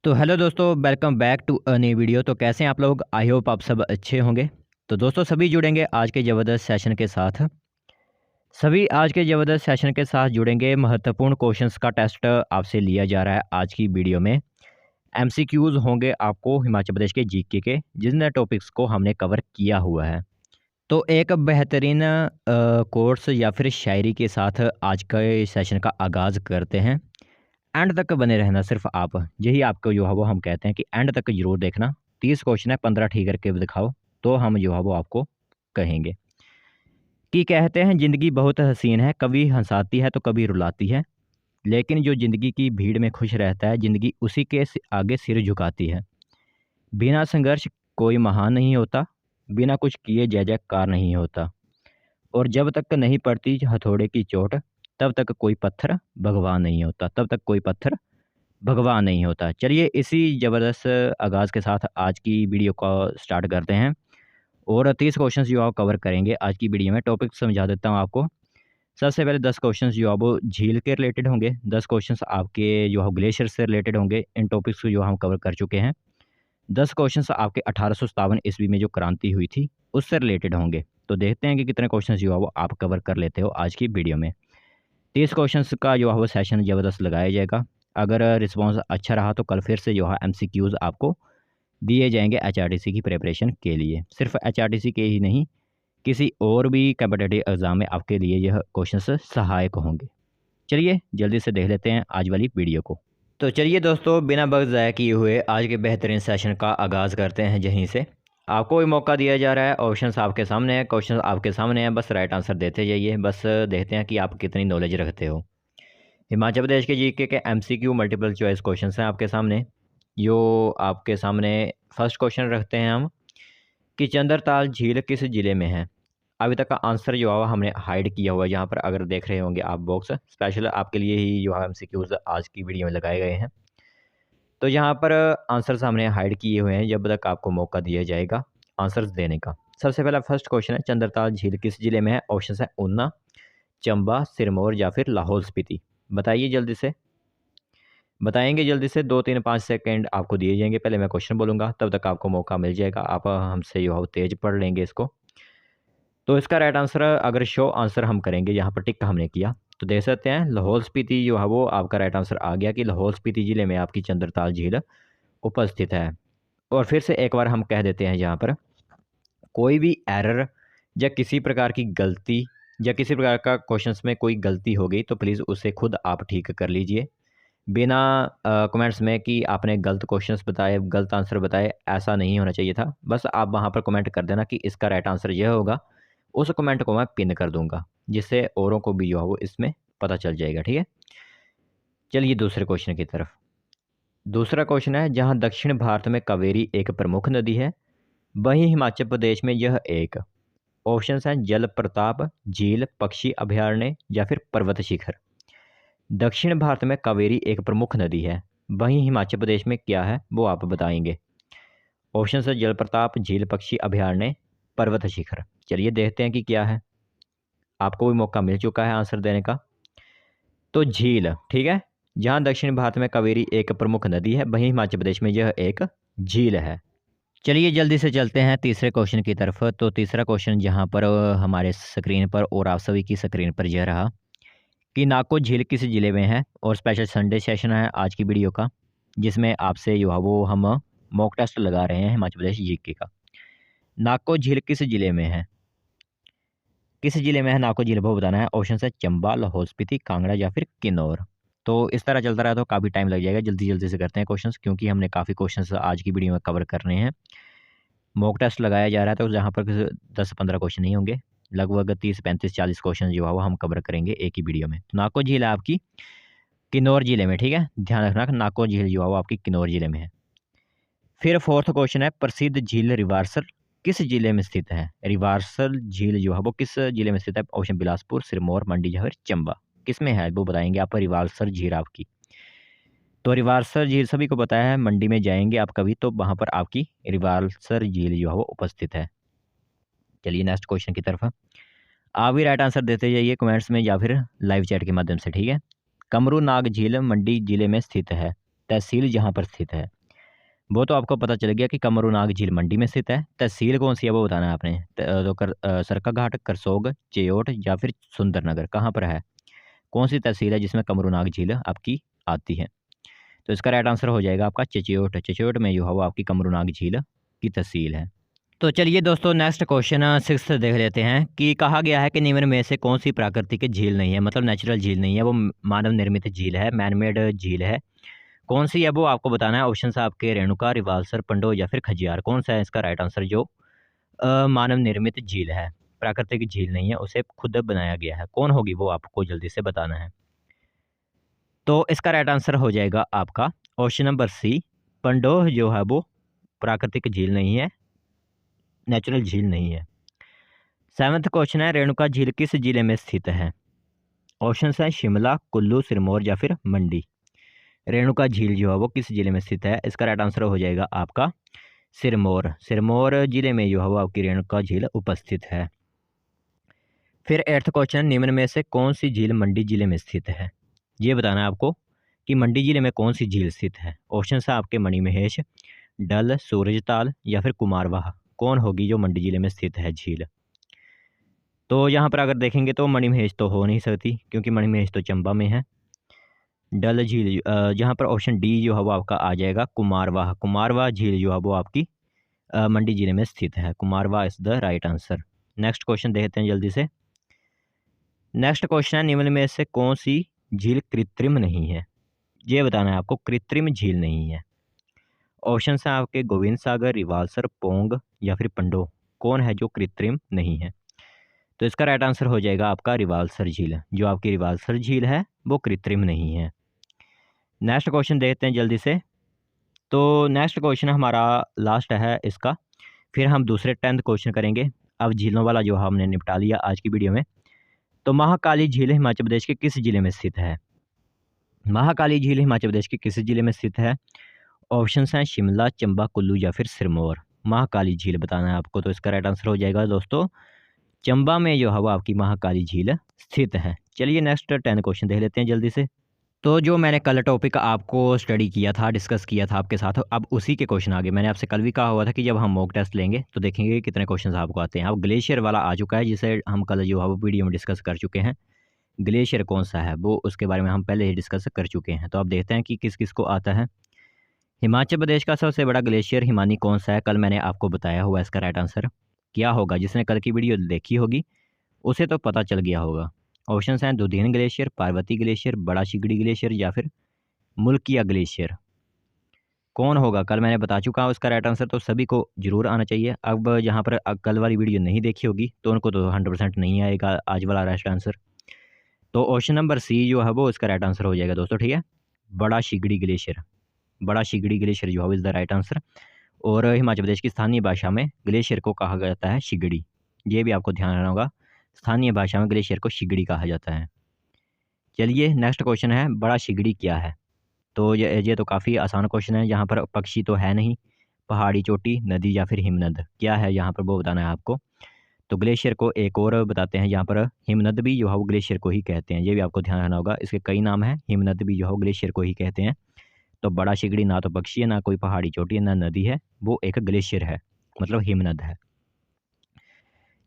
तो हेलो दोस्तों, welcome back to a new video. तो कैसे हैं आप लोग? आई होप आप सब अच्छे होंगे। तो दोस्तों सभी जुड़ेंगे आज के ज़बरदस्त सेशन के साथ। सभी आज के ज़बरदस्त सेशन के साथ जुड़ेंगे। महत्वपूर्ण क्वेश्चंस का टेस्ट आपसे लिया जा रहा है आज की वीडियो में। एमसीक्यूज़ होंगे आपको हिमाचल प्रदेश के जीके के, जिन टॉपिक्स को हमने कवर किया हुआ है। तो एक बेहतरीन कोर्स या फिर शायरी के साथ आज के सेशन का आगाज़ करते हैं। एंड तक बने रहना सिर्फ आप, यही आपको जो है वो हम कहते हैं कि एंड तक ज़रूर देखना। 30 क्वेश्चन है, 15 ठीक करके दिखाओ, तो हम जो है वो आपको कहेंगे कि कहते हैं ज़िंदगी बहुत हसीन है, कभी हंसाती है तो कभी रुलाती है, लेकिन जो ज़िंदगी की भीड़ में खुश रहता है, ज़िंदगी उसी के आगे सिर झुकाती है। बिना संघर्ष कोई महान नहीं होता, बिना कुछ किए जय जयकार नहीं होता, और जब तक नहीं पड़ती हथौड़े की चोट, तब तक कोई पत्थर भगवान नहीं होता, तब तक कोई पत्थर भगवान नहीं होता। चलिए इसी ज़बरदस्त आगाज़ के साथ आज की वीडियो को स्टार्ट करते हैं और 30 क्वेश्चंस जो आप कवर करेंगे आज की वीडियो में। टॉपिक समझा देता हूँ आपको। सबसे पहले 10 क्वेश्चंस जो है वो झील के रिलेटेड होंगे, 10 क्वेश्चंस आपके जो है ग्लेशियर से रिलेटेड होंगे। इन टॉपिक्स को जो हम कवर कर चुके हैं। 10 क्वेश्चंस आपके 1857 ईस्वी में जो क्रांति हुई थी उससे रिलेटेड होंगे। तो देखते हैं कि कितने क्वेश्चंस जो है वो आप कवर कर लेते हो आज की वीडियो में। 30 क्वेश्चंस का जो है वो सेशन ज़बरदस्त लगाया जाएगा। अगर रिस्पॉन्स अच्छा रहा तो कल फिर से जो है एमसीक्यूज़ आपको दिए जाएंगे एचआरटीसी की प्रिपरेशन के लिए। सिर्फ एचआरटीसी के ही नहीं, किसी और भी कम्पिटिटिव एग्ज़ाम में आपके लिए यह क्वेश्चंस सहायक होंगे। चलिए जल्दी से देख लेते हैं आज वाली वीडियो को। तो चलिए दोस्तों, बिना वक्त ज़ाया किए हुए आज के बेहतरीन सेशन का आगाज़ करते हैं यहीं से। आपको भी मौका दिया जा रहा है, ऑप्शंस आपके सामने है, क्वेश्चन आपके सामने हैं, बस राइट आंसर देते जाइए। बस देखते हैं कि आप कितनी नॉलेज रखते हो। हिमाचल प्रदेश के जीके के एमसीक्यू मल्टीपल चॉइस क्वेश्चंस हैं आपके सामने। जो आपके सामने फर्स्ट क्वेश्चन रखते हैं हम कि चंद्रताल झील किस ज़िले में है। अभी तक का आंसर जो है हमने हाइड किया हुआ है, यहाँ पर अगर देख रहे होंगे आप बॉक्स स्पेशल आपके लिए ही जो है एमसीक्यूज आज की वीडियो में लगाए गए हैं। तो यहाँ पर आंसर्स हमने हाइड किए हुए हैं, जब तक आपको मौका दिया जाएगा आंसर्स देने का। सबसे पहला फर्स्ट क्वेश्चन है, चंद्रताल झील किस ज़िले में है। ऑप्शन है ऊना, चंबा, सिरमौर या फिर लाहौल स्पीति। बताइए जल्दी से, बताएंगे जल्दी से। 2 3 5 सेकेंड आपको दिए जाएंगे। पहले मैं क्वेश्चन बोलूँगा, तब तक आपको मौका मिल जाएगा। आप हमसे जो है तेज़ पढ़ लेंगे इसको। तो इसका राइट आंसर अगर शो आंसर हम करेंगे, यहाँ पर टिक हमने किया तो देख सकते हैं लाहौल स्पीति जो है वो आपका राइट आंसर आ गया कि लाहौल स्पीति ज़िले में आपकी चंद्रताल झील उपस्थित है। और फिर से एक बार हम कह देते हैं, यहाँ पर कोई भी एरर या किसी प्रकार की गलती या किसी प्रकार का क्वेश्चंस में कोई गलती हो गई तो प्लीज़ उसे खुद आप ठीक कर लीजिए, बिना कमेंट्स में कि आपने गलत क्वेश्चंस बताए, गलत आंसर बताए। ऐसा नहीं होना चाहिए था। बस आप वहाँ पर कमेंट कर देना कि इसका राइट आंसर यह होगा। उस कमेंट को मैं पिन कर दूंगा, जिससे औरों को भी जो है वो इसमें पता चल जाएगा। ठीक है, चलिए दूसरे क्वेश्चन की तरफ। दूसरा क्वेश्चन है, जहाँ दक्षिण भारत में कावेरी एक प्रमुख नदी है, वहीं हिमाचल प्रदेश में यह एक। ऑप्शंस हैं जल प्रताप, झील, पक्षी अभयारण्य या फिर पर्वत शिखर। दक्षिण भारत में कावेरी एक प्रमुख नदी है, वहीं हिमाचल प्रदेश में क्या है वो आप बताएंगे। ऑप्शन है जल प्रताप, झील, पक्षी अभयारण्य, पर्वत शिखर। चलिए देखते हैं कि क्या है। आपको भी मौका मिल चुका है आंसर देने का। तो झील, ठीक है। जहाँ दक्षिण भारत में कावेरी एक प्रमुख नदी है, वहीं हिमाचल प्रदेश में यह एक झील है। चलिए जल्दी से चलते हैं तीसरे क्वेश्चन की तरफ। तो तीसरा क्वेश्चन जहाँ पर हमारे स्क्रीन पर और आप सभी की स्क्रीन पर यह रहा कि नाको झील किस ज़िले में है। और स्पेशल संडे सेशन है आज की वीडियो का, जिसमें आपसे जो है वो हम मॉक टेस्ट लगा रहे हैं हिमाचल प्रदेश जीके का। नाको झील किस ज़िले में है, किस ज़िले में है नाको झील, वो बताना है। ऑप्शन है चंबा, लाहौल स्पीति, कांगड़ा या फिर किन्नौर। तो इस तरह चलता रहा तो काफ़ी टाइम लग जाएगा। जल्दी जल्दी से करते हैं क्वेश्चंस, क्योंकि हमने काफ़ी क्वेश्चंस आज की वीडियो में कवर करने हैं। मॉक टेस्ट लगाया जा रहा है, तो जहाँ पर 10 15 क्वेश्चन नहीं होंगे, लगभग 30 35 40 क्वेश्चन जो है वो हम कवर करेंगे एक ही वीडियो में। तो नाको झील है आपकी किन्नौर ज़िले में, ठीक है। ध्यान रखना नाको झील जो है वो आपकी किन्नौर ज़िले में है। फिर फोर्थ क्वेश्चन है, प्रसिद्ध झील रिवार्सल किस ज़िले में स्थित है। रिवार्सल झील जो है वो किस ज़िले में स्थित है। ऑप्शन बिलासपुर, सिरमौर, मंडी या फिर चंबा। किस में है वो बताएंगे आप। रिवार्सल झील आपकी, तो रिवार्सल झील सभी को पता है, मंडी में जाएंगे आप कभी तो वहाँ पर आपकी रिवार्सल झील जो है वो उपस्थित है। चलिए नेक्स्ट क्वेश्चन की तरफ आप भी राइट आंसर देते जाइए कमेंट्स में या फिर लाइव चैट के माध्यम से, ठीक है। कमरू नाग झील मंडी जिले में स्थित है। तहसील जहाँ पर स्थित है। वो तो आपको पता चल गया कि कमरूनाग झील मंडी में स्थित है। तहसील कौन सी है वो बताना है आपने। सरकाघाट, करसोग, चियोट या फिर सुंदरनगर, कहाँ पर है, कौन सी तहसील है जिसमें कमरूनाग झील आपकी आती है। तो इसका राइट आंसर हो जाएगा आपका चिचियोट। चिचियोट में जो है वो आपकी कमरूनाग झील की तहसील है। तो चलिए दोस्तों, नेक्स्ट क्वेश्चन 6 देख लेते हैं कि कहा गया है कि निम्न में से कौन सी प्राकृतिक झील नहीं है, मतलब नेचुरल झील नहीं है, वो मानव निर्मित झील है, मैनमेड झील है। कौन सी है वो आपको बताना है। ऑप्शन है आपके रेणुका, रिवाल्सर, पंडो या फिर खजियार। कौन सा है इसका राइट आंसर जो मानव निर्मित झील है, प्राकृतिक झील नहीं है, उसे खुद बनाया गया है। कौन होगी वो आपको जल्दी से बताना है। तो इसका राइट आंसर हो जाएगा आपका ऑप्शन नंबर सी, पंडोह जो है वो प्राकृतिक झील नहीं है, नेचुरल झील नहीं है। 7वां क्वेश्चन है, रेणुका झील किस जिले में स्थित है। ऑप्शन है शिमला, कुल्लू, सिरमौर या फिर मंडी। रेणुका झील जो है वो किस जिले में स्थित है। इसका राइट आंसर हो जाएगा आपका सिरमौर। सिरमौर जिले में जो है वो आपकी रेणुका झील उपस्थित है। फिर 8वां क्वेश्चन, निम्न में से कौन सी झील मंडी जिले में स्थित है। ये बताना है आपको कि मंडी जिले में कौन सी झील स्थित है। ऑप्शन है आपके मणिमहेश, डल, सूरजताल या फिर कुमारवाह। कौन होगी जो मंडी जिले में स्थित है झील। तो यहाँ पर अगर देखेंगे तो मणिमहेश तो हो नहीं सकती, क्योंकि मणिमहेश तो चंबा में है। डल झील जहाँ पर ऑप्शन डी जो है वो आपका आ जाएगा कुमारवाह। कुमारवाह झील जो है वो आपकी मंडी जिले में स्थित है। Kumarwah is the right answer. Next question देखते हैं जल्दी से। नेक्स्ट क्वेश्चन है, निम्न में से कौन सी झील कृत्रिम नहीं है। ये बताना है आपको, कृत्रिम झील नहीं है। ऑप्शन है आपके गोविंद सागर, रिवाल्सर, पोंग या फिर पंडो। कौन है जो कृत्रिम नहीं है। तो इसका राइट आंसर हो जाएगा आपका रिवाल्सर झील। जो आपकी रिवाल्सर झील है वो कृत्रिम नहीं है। नेक्स्ट क्वेश्चन देखते हैं जल्दी से। तो नेक्स्ट क्वेश्चन हमारा लास्ट है इसका, फिर हम दूसरे 10th क्वेश्चन करेंगे। अब झीलों वाला जो हमने निपटा लिया आज की वीडियो में। तो महाकाली झील हिमाचल प्रदेश के किस जिले में स्थित है। महाकाली झील हिमाचल प्रदेश के किस जिले में स्थित है। ऑप्शन हैं शिमला, चंबा, कुल्लू या फिर सिरमौर। महाकाली झील बताना है आपको। तो इसका राइट आंसर हो जाएगा दोस्तों चंबा में जो है वो आपकी महाकाली झील स्थित है। चलिए नेक्स्ट 10 क्वेश्चन देख लेते हैं जल्दी से। तो जो मैंने कल टॉपिक आपको स्टडी किया था, डिस्कस किया था आपके साथ, अब उसी के क्वेश्चन आगे। मैंने आपसे कल भी कहा हुआ था कि जब हम मॉक टेस्ट लेंगे तो देखेंगे कितने क्वेश्चन आपको आते हैं। अब ग्लेशियर वाला आ चुका है, जिसे हम कल जो है वो वीडियो में डिस्कस कर चुके हैं। ग्लेशियर कौन सा है वो उसके बारे में हम पहले ही डिस्कस कर चुके हैं। तो अब देखते हैं कि किस किस को आता है। हिमाचल प्रदेश का सबसे बड़ा ग्लेशियर हिमानी कौन सा है, कल मैंने आपको बताया हुआ। इसका राइट आंसर क्या होगा। जिसने कल की वीडियो देखी होगी उसे तो पता चल गया होगा। ऑप्शन हैं दुधीन ग्लेशियर, पार्वती ग्लेशियर, बड़ा शिगड़ी ग्लेशियर या फिर मुल्किया ग्लेशियर। कौन होगा कल मैंने बता चुका हूँ इसका राइट आंसर, तो सभी को जरूर आना चाहिए। अब यहाँ पर कल वाली वीडियो नहीं देखी होगी तो उनको तो 100% नहीं आएगा आज वाला राइट आंसर। तो ऑप्शन नंबर सी जो है वो इसका राइट आंसर हो जाएगा दोस्तों, ठीक है। बड़ा शिगड़ी ग्लेशियर, बड़ा शिगड़ी ग्लेशियर जो है इज़ द राइट आंसर। और हिमाचल प्रदेश की स्थानीय भाषा में ग्लेशियर को कहा जाता है शिगड़ी। ये भी आपको ध्यान रखना होगा, स्थानीय भाषा में ग्लेशियर को शिगड़ी कहा जाता है। चलिए नेक्स्ट क्वेश्चन है, बड़ा शिगड़ी क्या है। तो ये तो काफ़ी आसान क्वेश्चन है। यहाँ पर पक्षी तो है नहीं, पहाड़ी चोटी, नदी या फिर हिमनद क्या है यहाँ पर वो बताना है आपको। तो ग्लेशियर को एक और बताते हैं यहाँ पर, हिमनद भी जो है वो ग्लेशियर को ही कहते हैं। ये भी आपको ध्यान रखना होगा, इसके कई नाम हैं। हिमनद भी जो है ग्लेशियर को ही कहते हैं। तो बड़ा शिगड़ी ना तो पक्षी है, ना कोई पहाड़ी चोटी है, ना नदी है, वो एक ग्लेशियर है, मतलब हिमनद है।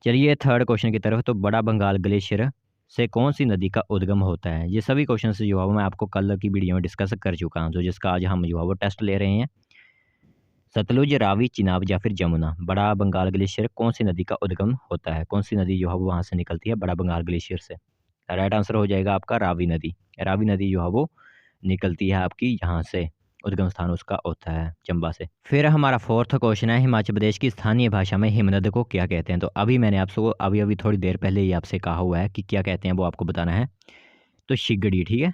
चलिए थर्ड क्वेश्चन की तरफ। तो बड़ा बंगाल ग्लेशियर से कौन सी नदी का उद्गम होता है। ये सभी क्वेश्चन जो है मैं आपको कल की वीडियो में डिस्कस कर चुका हूँ, तो जिसका आज हम जो है वो टेस्ट ले रहे हैं। सतलुज, रावी, चिनाब या फिर जमुना। बड़ा बंगाल ग्लेशियर कौन सी नदी का उद्गम होता है, कौन सी नदी जो है वो वहाँ से निकलती है बड़ा बंगाल ग्लेशियर से। राइट आंसर हो जाएगा आपका रावी नदी। रावी नदी जो है वो निकलती है आपकी यहाँ से, उद्गम स्थान उसका होता है चंबा से। फिर हमारा फोर्थ क्वेश्चन है, हिमाचल प्रदेश की स्थानीय भाषा में हिमनद को क्या कहते हैं। तो अभी मैंने आपको अभी थोड़ी देर पहले ही आपसे कहा हुआ है कि क्या कहते हैं, वो आपको बताना है। तो शिगड़ी, ठीक है,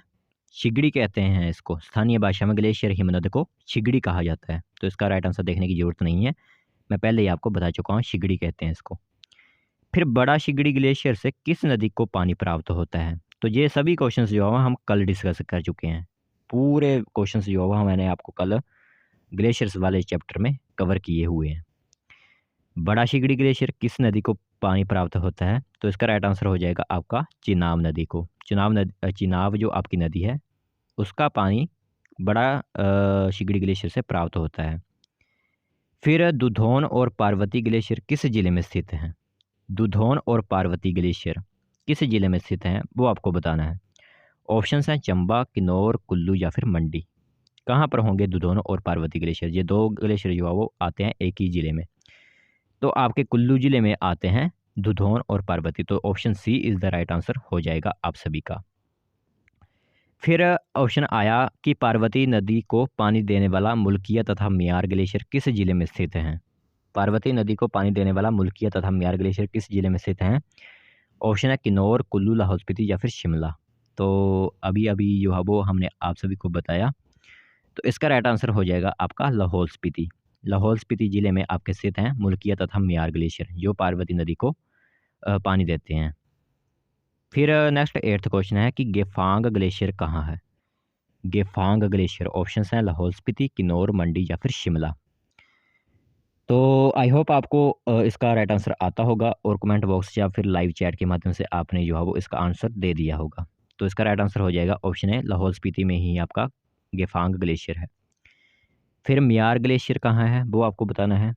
शिगड़ी कहते हैं इसको। स्थानीय भाषा में ग्लेशियर हिमनद को शिगड़ी कहा जाता है। तो इसका राइट आंसर देखने की ज़रूरत नहीं है, मैं पहले ही आपको बता चुका हूँ, शिगड़ी कहते हैं इसको। फिर बड़ा शिगड़ी ग्लेशियर से किस नदी को पानी प्राप्त होता है। तो ये सभी क्वेश्चंस जो है हम कल डिस्कस कर चुके हैं। पूरे क्वेश्चंस जो है मैंने आपको कल ग्लेशियर्स वाले चैप्टर में कवर किए हुए हैं। बड़ा शिगड़ी ग्लेशियर किस नदी को पानी प्राप्त होता है। तो इसका राइट आंसर हो जाएगा आपका चिनाब नदी को। चिनाब जो आपकी नदी है उसका पानी बड़ा शिगड़ी ग्लेशियर से प्राप्त होता है। फिर दुधौन और पार्वती ग्लेशियर किस ज़िले में स्थित हैं? दुधौन और पार्वती ग्लेशियर किस ज़िले में स्थित हैं वो आपको बताना है। ऑप्शंस हैं चंबा, किन्नौर, कुल्लू या फिर मंडी। कहाँ पर होंगे दुधौन और पार्वती ग्लेशियर? ये दो ग्लेशियर जो है वो आते हैं एक ही ज़िले में। तो आपके कुल्लू ज़िले में आते हैं दुधौन और पार्वती। तो option C is the right answer हो जाएगा आप सभी का। फिर ऑप्शन आया कि पार्वती नदी को पानी देने वाला मुल्किया तथा मियार ग्लेशियर किस ज़िले में स्थित हैं? पार्वती नदी को पानी देने वाला मुल्किया तथा मियार ग्लेशियर किस ज़िले में स्थित हैं? ऑप्शन है किन्नौर, कुल्लू, लाहौल स्पीति या फिर शिमला। तो अभी अभी जो है वो हमने आप सभी को बताया। तो इसका राइट आंसर हो जाएगा आपका लाहौल स्पीति। लाहौल स्पीति ज़िले में आपके स्थित हैं मुल्किया तथा मियार ग्लेशियर जो पार्वती नदी को पानी देते हैं। फिर नेक्स्ट 8th क्वेश्चन है कि गेफांग ग्लेशियर कहाँ है? गेफांग ग्लेशियर ऑप्शंस हैं लाहौल स्पीति, किन्नौर, मंडी या फिर शिमला। तो आई होप आपको इसका राइट आंसर आता होगा और कमेंट बॉक्स या फिर लाइव चैट के माध्यम से आपने जो है वो इसका आंसर दे दिया होगा। तो इसका राइट आंसर हो जाएगा ऑप्शन है लाहौल स्पीति में ही आपका गेफांग ग्लेशियर है। फिर मियार ग्लेशियर कहाँ है वो आपको बताना है।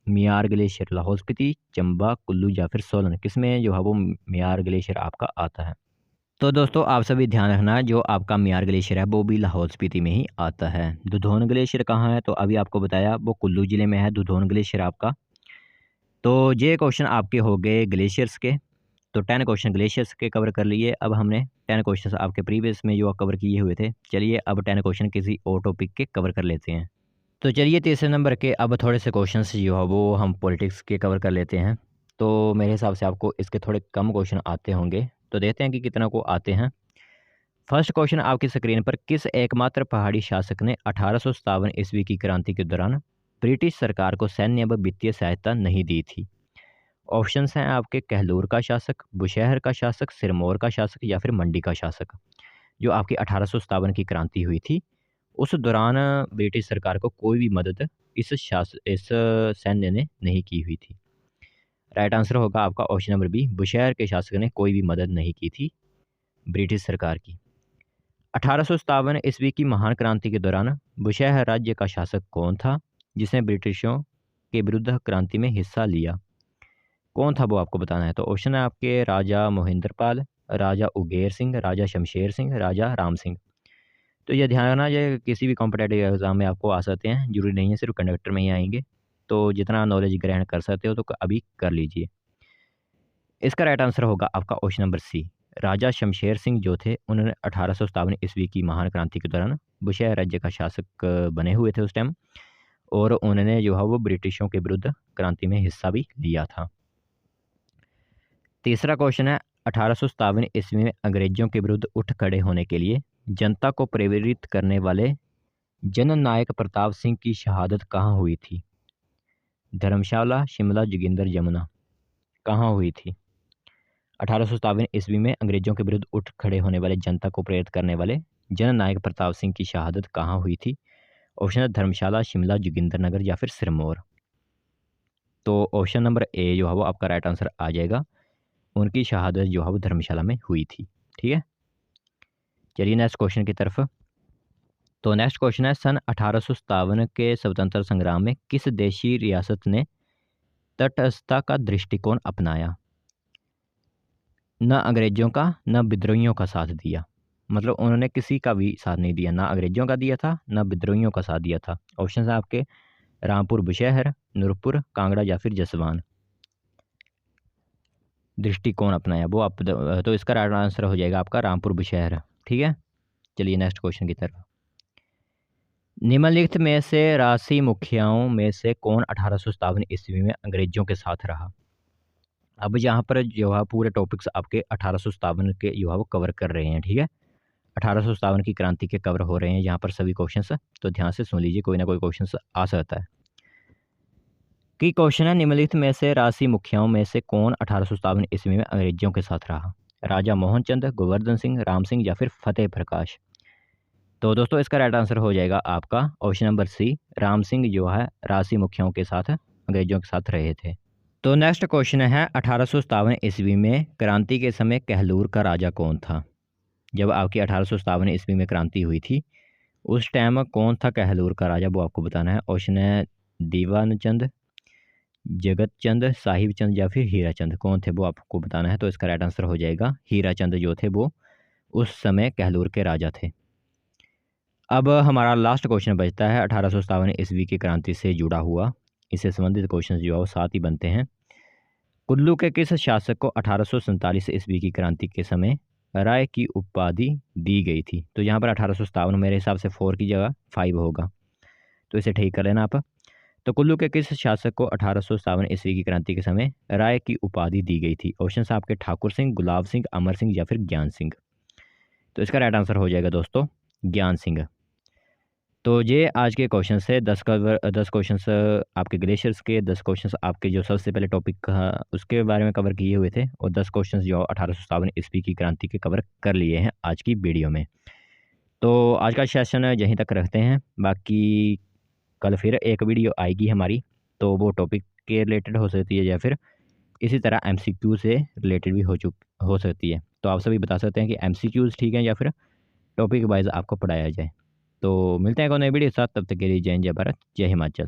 मियार ग्लेशियर लाहौल स्पीति, चंबा, कुल्लू या फिर सोलन किस में जो है वो मियार ग्लेशियर आपका आता है? तो दोस्तों आप सभी ध्यान रखना जो आपका मियार ग्लेशियर है वो भी लाहौल स्पीति में ही आता है। दुधौन ग्लेशियर कहाँ है? तो अभी आपको बताया वो कुल्लू ज़िले में है दुधौन ग्लेशियर आपका। तो ये क्वेश्चन आपके हो गए ग्लेशियर्स के। तो 10 क्वेश्चन ग्लेशियर्स के कवर कर लिए। अब हमने 10 क्वेश्चन आपके प्रीवियस में जो कवर किए हुए थे, चलिए अब 10 क्वेश्चन किसी और टॉपिक के कवर कर लेते हैं। तो चलिए तीसरे नंबर के अब थोड़े से क्वेश्चंस जो है वो हम पॉलिटिक्स के कवर कर लेते हैं। तो मेरे हिसाब से आपको इसके थोड़े कम क्वेश्चन आते होंगे, तो देखते हैं कि कितना को आते हैं। फर्स्ट क्वेश्चन आपकी स्क्रीन पर, किस एकमात्र पहाड़ी शासक ने 1857 ईस्वी की क्रांति के दौरान ब्रिटिश सरकार को सैन्य व वित्तीय सहायता नहीं दी थी? ऑप्शंस हैं आपके कहलूर का शासक, बुशहर का शासक, सिरमौर का शासक या फिर मंडी का शासक। जो आपकी 1857 की क्रांति हुई थी उस दौरान ब्रिटिश सरकार को कोई भी मदद इस सैन्य ने नहीं की हुई थी। राइट आंसर होगा आपका ऑप्शन नंबर बी, बुशहर के शासक ने कोई भी मदद नहीं की थी ब्रिटिश सरकार की। 1857 ईस्वी की महान क्रांति के दौरान बुशहर राज्य का शासक कौन था जिसने ब्रिटिशों के विरुद्ध क्रांति में हिस्सा लिया? कौन था वो आपको बताना है। तो ऑप्शन है आपके राजा मोहिंद्रपाल, राजा उगेर सिंह, राजा शमशेर सिंह, राजा राम सिंह। तो ये ध्यान रखना, ये किसी भी कॉम्पिटेटिव एग्जाम में आपको आ सकते हैं, जरूरी नहीं है सिर्फ कंडक्टर में ही आएंगे। तो जितना नॉलेज ग्रहण कर सकते हो तो अभी कर लीजिए। इसका राइट आंसर होगा आपका ऑप्शन नंबर सी। राजा शमशेर सिंह जो थे उन्होंने 1857 ईस्वी की महान क्रांति के दौरान बुशहर राज्य का शासक बने हुए थे उस टाइम, और उन्होंने जो है वो ब्रिटिशों के विरुद्ध क्रांति में हिस्सा भी लिया था। तीसरा क्वेश्चन है, 1857 ईस्वी में अंग्रेजों के विरुद्ध उठ खड़े होने के लिए जनता को प्रेरित करने वाले जननायक प्रताप सिंह की शहादत कहाँ हुई थी? धर्मशाला, शिमला, जोगिंदर, यमुना। कहाँ हुई थी? 1857 ईस्वी में अंग्रेजों के विरुद्ध उठ खड़े होने वाले जनता को प्रेरित करने वाले जननायक प्रताप सिंह की शहादत कहाँ हुई थी? ऑप्शन है धर्मशाला, शिमला, जोगिंदरनगर या फिर सिरमौर। तो ऑप्शन नंबर ए जो है वो आपका राइट आंसर आ जाएगा। उनकी शहादत जो है वो धर्मशाला में हुई थी। ठीक है, चलिए नेक्स्ट क्वेश्चन की तरफ। तो नेक्स्ट क्वेश्चन है, सन 1857 के स्वतंत्रता संग्राम में किस देशी रियासत ने तटस्थता का दृष्टिकोण अपनाया? न अंग्रेजों का न विद्रोहियों का साथ दिया। मतलब उन्होंने किसी का भी साथ नहीं दिया, ना अंग्रेजों का दिया था ना विद्रोहियों का साथ दिया था। ऑप्शन है आपके रामपुर बुशहर, नूरपुर, कांगड़ा या फिर जसवान। दृष्टिकोण अपनाया वो आप तो इसका राइट आंसर हो जाएगा आपका रामपुर बुशहर। ठीक है, चलिए नेक्स्ट क्वेश्चन की तरफ। निम्नलिखित में से राशि मुखियाओं में से कौन 1857 ईस्वी में अंग्रेजों के साथ रहा? अब यहाँ पर जो है पूरे टॉपिक्स आपके 1857 के जो है वो कवर कर रहे हैं। ठीक है, 1857 की क्रांति के कवर हो रहे हैं यहाँ पर सभी क्वेश्चंस, तो ध्यान से सुन लीजिए, कोई ना कोई क्वेश्चंस आ सकता है। कि क्वेश्चन है, निम्नलिखित में से राशि मुखियाओं में से कौन 1857 ईस्वी में अंग्रेजों के साथ रहा? राजा मोहनचंद, गोवर्धन सिंह, राम सिंह या फिर फतेह प्रकाश। तो दोस्तों इसका राइट आंसर हो जाएगा आपका option number C, Ram Singh जो है राशि मुखियाओं के साथ अंग्रेजों के साथ रहे थे। तो नेक्स्ट क्वेश्चन है, 1857 ईस्वी में क्रांति के समय कहलूर का राजा कौन था? जब आपकी 1857 ईस्वी में क्रांति हुई थी उस टाइम कौन था कहलूर का राजा, वो आपको बताना है। ऑप्शन है दीवान चंद, जगत चंद, साहिब चंद या फिर हीरा चंद, कौन थे वो आपको बताना है। तो इसका राइट आंसर हो जाएगा हीरा चंद, जो थे वो उस समय कहलूर के राजा थे। अब हमारा लास्ट क्वेश्चन बचता है 1857 ईस्वी की क्रांति से जुड़ा हुआ। इससे संबंधित क्वेश्चन जो है वो 7 ही बनते हैं। कुल्लू के किस शासक को 1847 ईस्वी की क्रांति के समय राय की उपाधि दी गई थी। तो यहाँ पर 1857 मेरे हिसाब से 4 की जगह 5 होगा, तो इसे ठीक कर लेना आप। तो कुल्लू के किस शासक को 1857 ईस्वी की क्रांति के समय राय की उपाधि दी गई थी। ऑप्शन आपके ठाकुर सिंह, गुलाब सिंह, अमर सिंह या फिर ज्ञान सिंह। तो इसका राइट आंसर हो जाएगा दोस्तों ज्ञान सिंह। तो ये आज के क्वेश्चन से 10 क्वेश्चंस आपके ग्लेशियर्स के, 10 क्वेश्चंस आपके जो सबसे पहले टॉपिक का उसके बारे में कवर किए हुए थे, और 10 क्वेश्चंस जो 1857 ईस्वी की क्रांति के कवर कर लिए हैं आज की वीडियो में। तो आज का सेशन यहीं तक रखते हैं, बाकी कल फिर एक वीडियो आएगी हमारी, तो वो टॉपिक के रिलेटेड हो सकती है या फिर इसी तरह एमसीक्यू से रिलेटेड भी हो सकती है। तो आप सभी बता सकते हैं कि एमसीक्यूज़ ठीक है या फिर टॉपिक वाइज आपको पढ़ाया जाए। तो मिलते हैं एक और नई वीडियो के साथ, तब तक के लिए जय हिंद, जय भारत, जय हिमाचल।